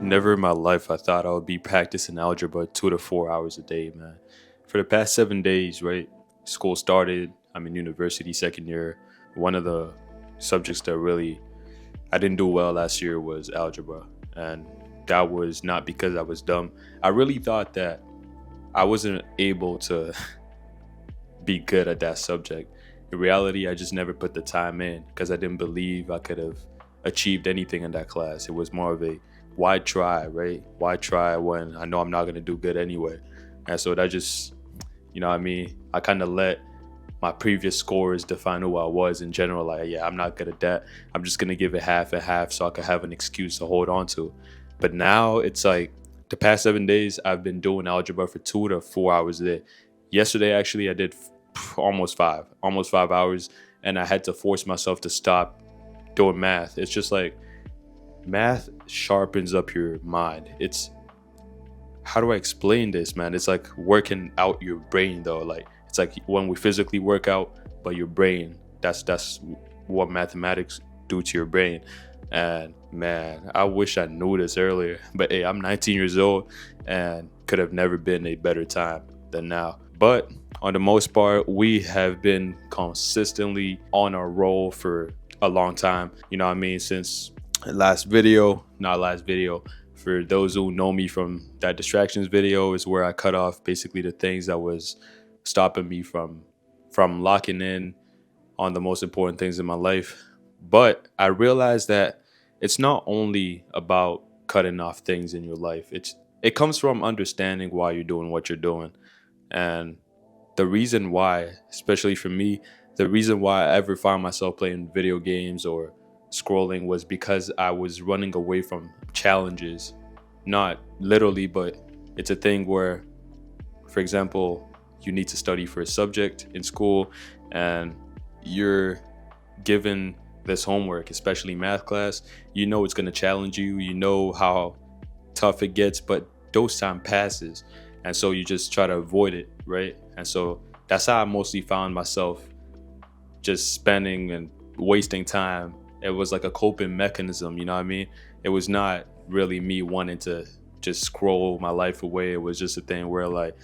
Never in my life I thought I would be practicing algebra 2 to 4 hours a day, man. For the past 7 days, right? School started. I'm in university second year. One of the subjects that really I didn't do well last year was algebra. And that was not because I was dumb. I really thought that I wasn't able to be good at that subject. In reality, I just never put the time in because I didn't believe I could have achieved anything in that class. It was more of a why try, right? Why try when I know I'm not going to do good anyway? And so that just, what I mean? I kind of let my previous scores define who I was in general. Like, yeah, I'm not good at that. I'm just going to give it half and half so I could have an excuse to hold on to. But now it's like the past 7 days, I've been doing algebra for 2 to 4 hours a day. Yesterday, actually, I did almost 5 hours, and I had to force myself to stop doing math. It's just like math sharpens up your mind. It's, how do I explain this, man? It's like working out your brain, though. Like, it's like when we physically work out, but your brain, that's what mathematics do to your brain. And man, I wish I knew this earlier. But hey, I'm 19 years old and could have never been a better time than now. But on the most part, we have been consistently on our roll for a long time. You know what I mean? Since not last video, for those who know me from that distractions video, is where I cut off basically the things that was stopping me from locking in on the most important things in my life. But I realized that it's not only about cutting off things in your life. It comes from understanding why you're doing what you're doing. And the reason why, especially for me, the reason why I ever found myself playing video games or scrolling was because I was running away from challenges. Not literally, but it's a thing where, for example, you need to study for a subject in school and you're given this homework, especially math class. You know it's going to challenge you. You know how tough it gets, but those time passes. And so you just try to avoid it, right? And so that's how I mostly found myself just spending and wasting time. It was like a coping mechanism, you know what I mean? It was not really me wanting to just scroll my life away. It was just a thing where, like,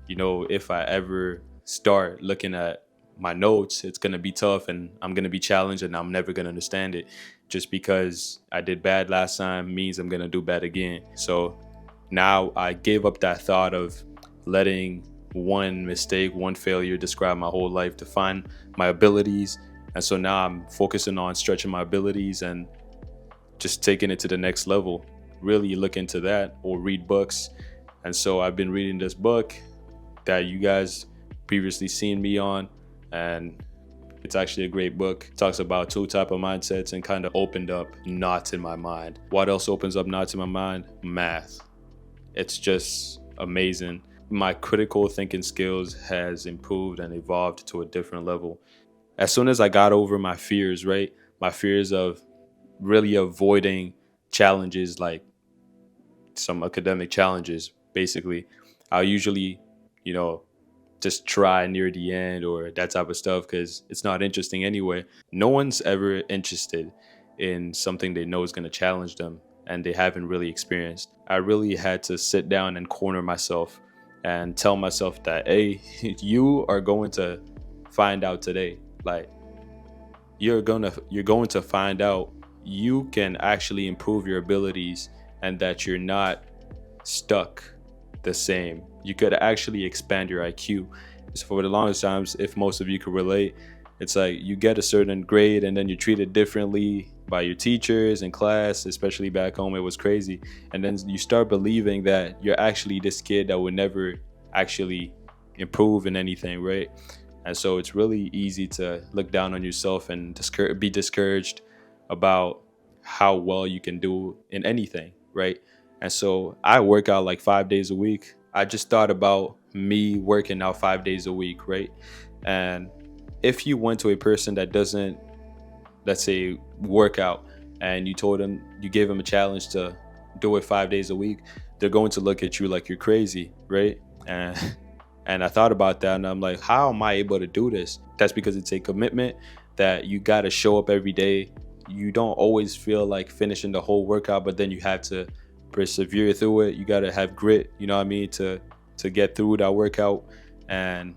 if I ever start looking at my notes, it's going to be tough and I'm going to be challenged and I'm never going to understand it. Just because I did bad last time means I'm going to do bad again. So now I gave up that thought of letting one mistake, one failure describe my whole life, define my abilities. And so now I'm focusing on stretching my abilities and just taking it to the next level. Really look into that or read books. And so I've been reading this book that you guys previously seen me on, and it's actually a great book. It talks about two type of mindsets and kind of opened up knots in my mind. What else opens up knots in my mind? Math. It's just amazing. My critical thinking skills has improved and evolved to a different level. As soon as I got over my fears, right? My fears of really avoiding challenges, like some academic challenges, basically. I'll usually, just try near the end or that type of stuff because it's not interesting anyway. No one's ever interested in something they know is going to challenge them and they haven't really experienced. I really had to sit down and corner myself and tell myself that, hey, you are going to find out today. Like, you're going to find out you can actually improve your abilities and that you're not stuck the same. You could actually expand your IQ. So for the longest times, if most of you could relate, It's like you get a certain grade and then you're treated differently by your teachers in class, especially back home. It was crazy. And then you start believing that you're actually this kid that would never actually improve in anything, right? And so it's really easy to look down on yourself and be discouraged about how well you can do in anything, right? And so I work out like 5 days a week. I just thought about me working out 5 days a week, right? And if you went to a person that doesn't, let's say, work out, and you gave them a challenge to do it 5 days a week, they're going to look at you like you're crazy, right? And and I thought about that, and I'm like, how am I able to do this? That's because it's a commitment that you got to show up every day. You don't always feel like finishing the whole workout, but then you have to persevere through it. You got to have grit, you know what I mean, to get through that workout, and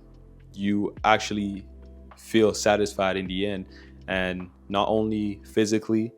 you actually feel satisfied in the end, and not only physically,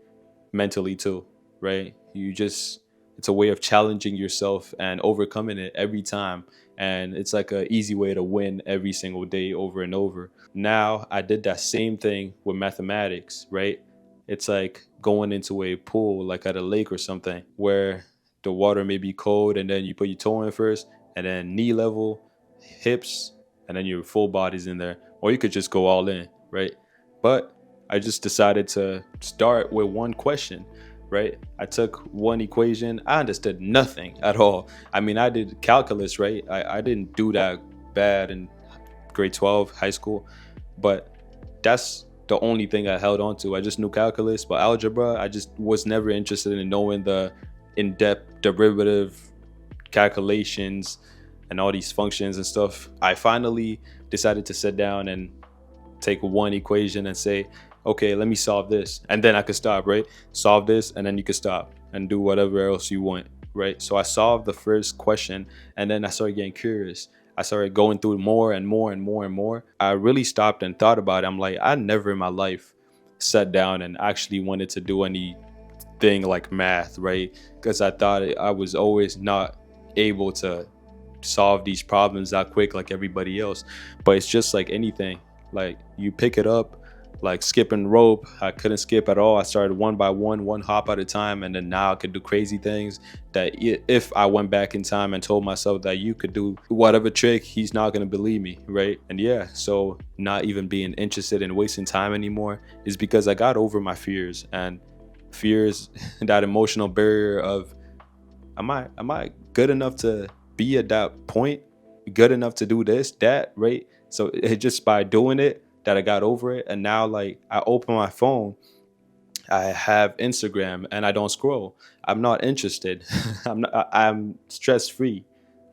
mentally too, right? It's a way of challenging yourself and overcoming it every time, and it's like a easy way to win every single day over and over. Now I did that same thing with mathematics, right? It's like going into a pool, like at a lake or something, where the water may be cold, and then you put your toe in first, and then knee level, hips, and then your full body's in there. Or you could just go all in, right? But I just decided to start with one question, right? I took one equation. I understood nothing at all. I mean, I did calculus, right? I didn't do that bad in grade 12, high school, but that's the only thing I held on to. I just knew calculus, but algebra, I just was never interested in knowing the in-depth derivative calculations and all these functions and stuff. I finally decided to sit down and take one equation and say, okay, let me solve this. And then I could stop, right? Solve this, and then you could stop and do whatever else you want, right? So I solved the first question, and then I started getting curious. I started going through more and more and more and more. I really stopped and thought about it. I'm like, I never in my life sat down and actually wanted to do anything like math, right? Because I thought I was always not able to solve these problems that quick like everybody else. But it's just like anything. Like you pick it up, like skipping rope. I couldn't skip at all. I started one by one hop at a time, and then now I could do crazy things that if I went back in time and told myself that you could do whatever trick, he's not gonna believe me, right? And yeah, so not even being interested in wasting time anymore is because I got over my fears, and fears that emotional barrier of am I good enough to be at that point, good enough to do this, that, right? So it just by doing it that I got over it. And now like I open my phone, I have Instagram, and I don't scroll. I'm not interested. I'm stress free,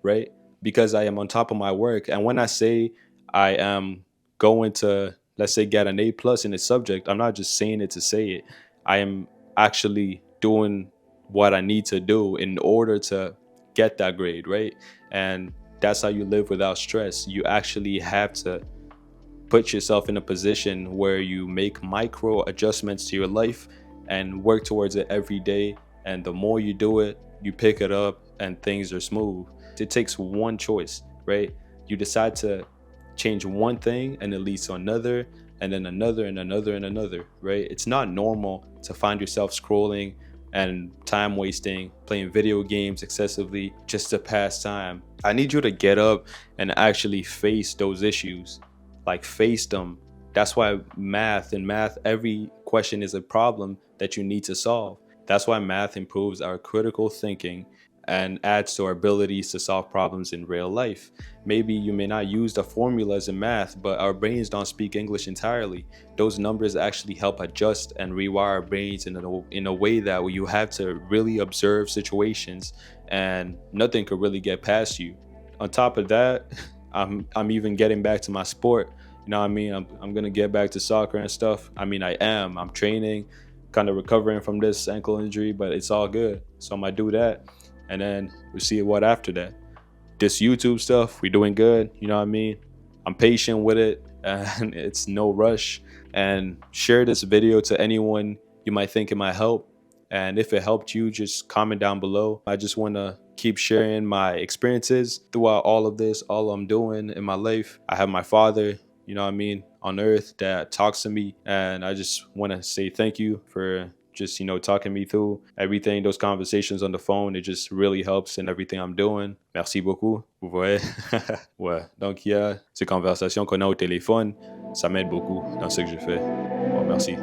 right? Because I am on top of my work. And when I say I am going to, let's say, get an A+ in a subject, I'm not just saying it to say it. I am actually doing what I need to do in order to get that grade, right? And that's how you live without stress. You actually have to put yourself in a position where you make micro adjustments to your life and work towards it every day. And the more you do it, you pick it up and things are smooth. It takes one choice, right? You decide to change one thing and it leads to another, and then another and another and another, right? It's not normal to find yourself scrolling and time wasting, playing video games excessively just to pass time. I need you to get up and actually face those issues. Like face them. That's why in math, every question is a problem that you need to solve. That's why math improves our critical thinking and adds to our abilities to solve problems in real life. Maybe you may not use the formulas in math, but our brains don't speak English entirely. Those numbers actually help adjust and rewire our brains in a way that you have to really observe situations, and nothing could really get past you. On top of that, I'm even getting back to my sport. You know what I mean? I'm gonna get back to soccer and stuff. I mean, I'm training, kind of recovering from this ankle injury, but it's all good. So I'm gonna do that, and then we'll see what after that. This YouTube stuff, we're doing good. You know what I mean? I'm patient with it, and it's no rush. And share this video to anyone you might think it might help. And if it helped you, just comment down below. I just want to keep sharing my experiences throughout all of this, all I'm doing in my life. I have my father, you know what I mean? on earth that talks to me. And I just want to say thank you for just, talking me through everything, those conversations on the phone. It just really helps in everything I'm doing. Merci beaucoup. Vous voyez? Ouais. Donc, il y a ces conversations qu'on a au téléphone. Ça m'aide beaucoup dans ce que je fais. Bon, merci.